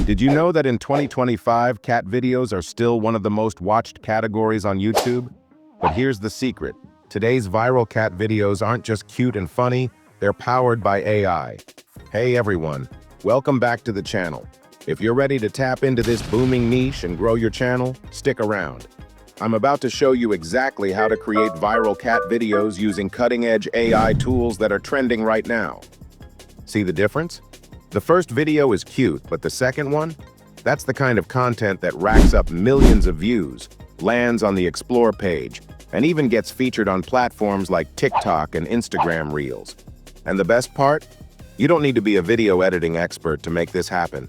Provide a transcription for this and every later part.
Did you know that in 2025, cat videos are still one of the most watched categories on YouTube? But here's the secret. Today's viral cat videos aren't just cute and funny, they're powered by AI. Hey everyone, welcome back to the channel. If you're ready to tap into this booming niche and grow your channel, stick around. I'm about to show you exactly how to create viral cat videos using cutting-edge AI tools that are trending right now. See the difference? The first video is cute, but the second one? That's the kind of content that racks up millions of views, lands on the Explore page, and even gets featured on platforms like TikTok and Instagram Reels. And the best part? You don't need to be a video editing expert to make this happen.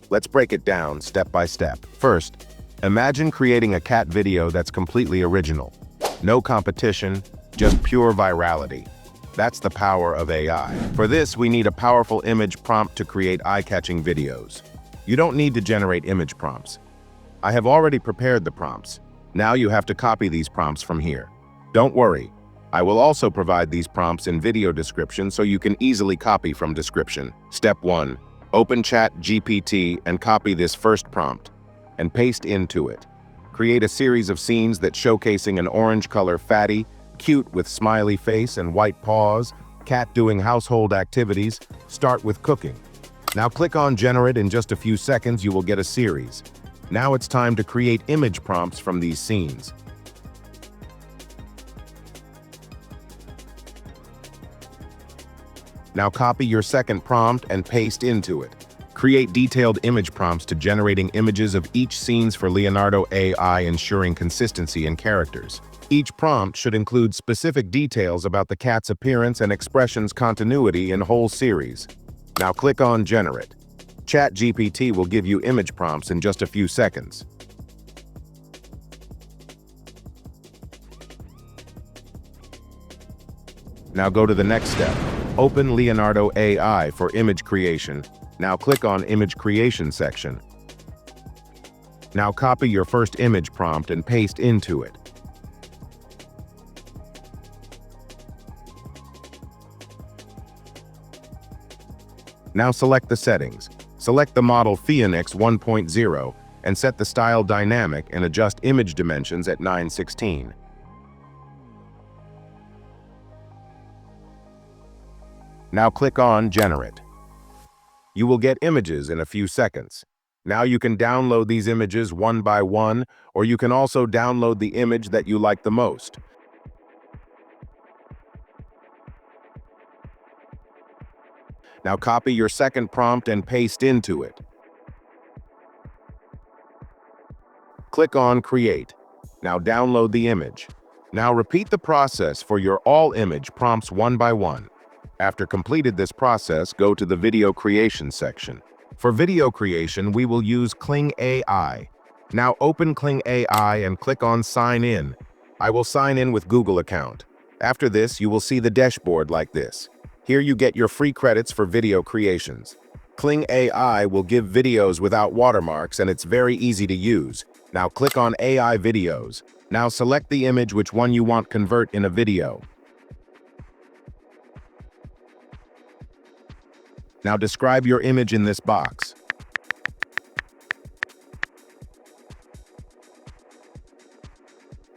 Let's break it down step by step. First, imagine creating a cat video that's completely original. No competition, just pure virality. That's the power of AI. For this, we need a powerful image prompt to create eye-catching videos. You don't need to generate image prompts. I have already prepared the prompts. Now you have to copy these prompts from here. Don't worry, I will also provide these prompts in video description so you can easily copy from description. Step 1. Open ChatGPT and copy this first prompt and paste into it. Create a series of scenes that showcasing an orange color fatty, cute with smiley face and white paws, cat doing household activities. Start with cooking. Now click on Generate. In just a few seconds you will get a series. Now it's time to create image prompts from these scenes. Now copy your second prompt and paste into it. Create detailed image prompts to generating images of each scenes for Leonardo AI, ensuring consistency in characters. Each prompt should include specific details about the cat's appearance and expressions continuity in whole series. Now click on Generate. ChatGPT will give you image prompts in just a few seconds. Now go to the next step. Open Leonardo AI for image creation. Now click on Image Creation section. Now copy your first image prompt and paste into it. Now select the settings. Select the model Phoenix 1.0 and set the style dynamic and adjust image dimensions at 9:16. Now click on Generate. You will get images in a few seconds. Now you can download these images one by one, or you can also download the image that you like the most. Now copy your second prompt and paste into it. Click on Create. Now download the image. Now repeat the process for your all image prompts one by one. After completed this process, go to the video creation section. For video creation, we will use Kling AI. Now open Kling AI and click on Sign In. I will sign in with Google account. After this, you will see the dashboard like this. Here you get your free credits for video creations. Kling AI will give videos without watermarks and it's very easy to use. Now click on AI videos. Now select the image which one you want convert in a video. Now describe your image in this box.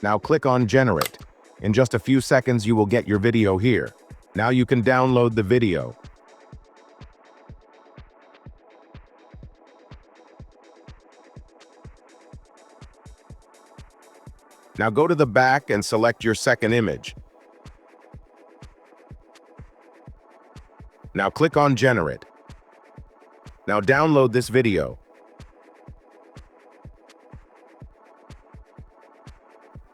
Now click on Generate. In just a few seconds you will get your video here. Now you can download the video. Now go to the back and select your second image. Now click on Generate. Now download this video.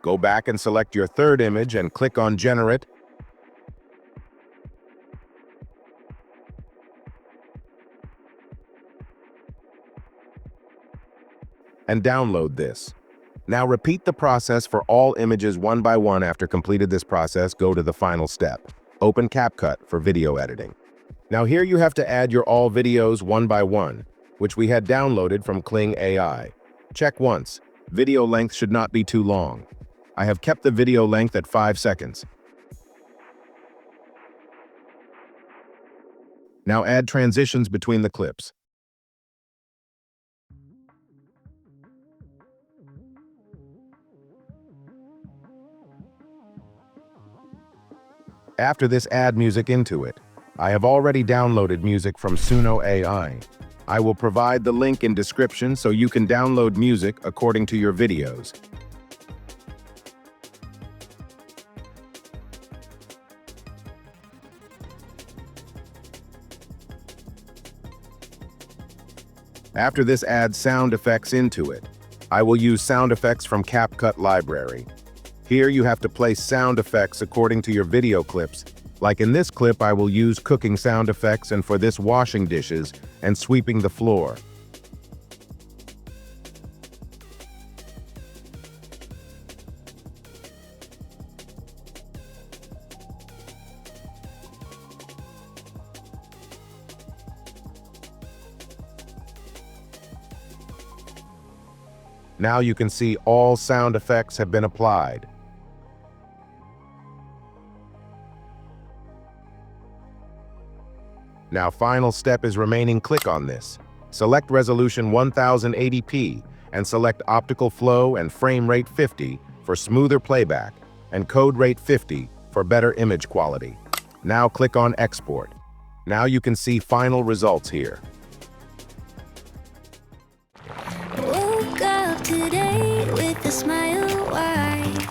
Go back and select your third image and click on Generate. And download this. Now repeat the process for all images one by one. After completed this process, go to the final step. Open CapCut for video editing. Now here you have to add your all videos one by one, which we had downloaded from Kling AI. Check once. Video length should not be too long. I have kept the video length at 5 seconds. Now add transitions between the clips. After this, add music into it. I have already downloaded music from Suno AI. I will provide the link in description so you can download music according to your videos. After this, add sound effects into it. I will use sound effects from CapCut library. Here you have to place sound effects according to your video clips. Like in this clip, I will use cooking sound effects, and for this, washing dishes and sweeping the floor. Now you can see all sound effects have been applied. Now final step is remaining. Click on this. Select resolution 1080p and select optical flow and frame rate 50 for smoother playback and code rate 50 for better image quality. Now click on export. Now you can see final results here. Woke up today with a smile wide.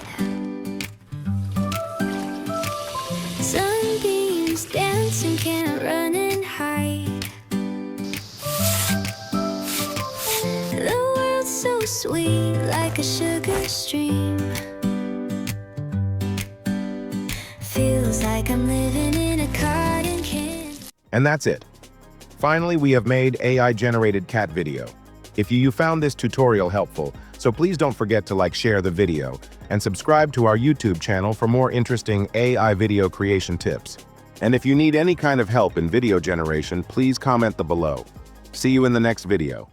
Sunbeams dancing, can't run and hide. The world's so sweet, like a sugar stream. Feels like I'm living in a cotton candy. And that's it. Finally, we have made AI-generated cat video. If you found this tutorial helpful, so please don't forget to share the video, and subscribe to our YouTube channel for more interesting AI video creation tips. And if you need any kind of help in video generation, please comment below. See you in the next video.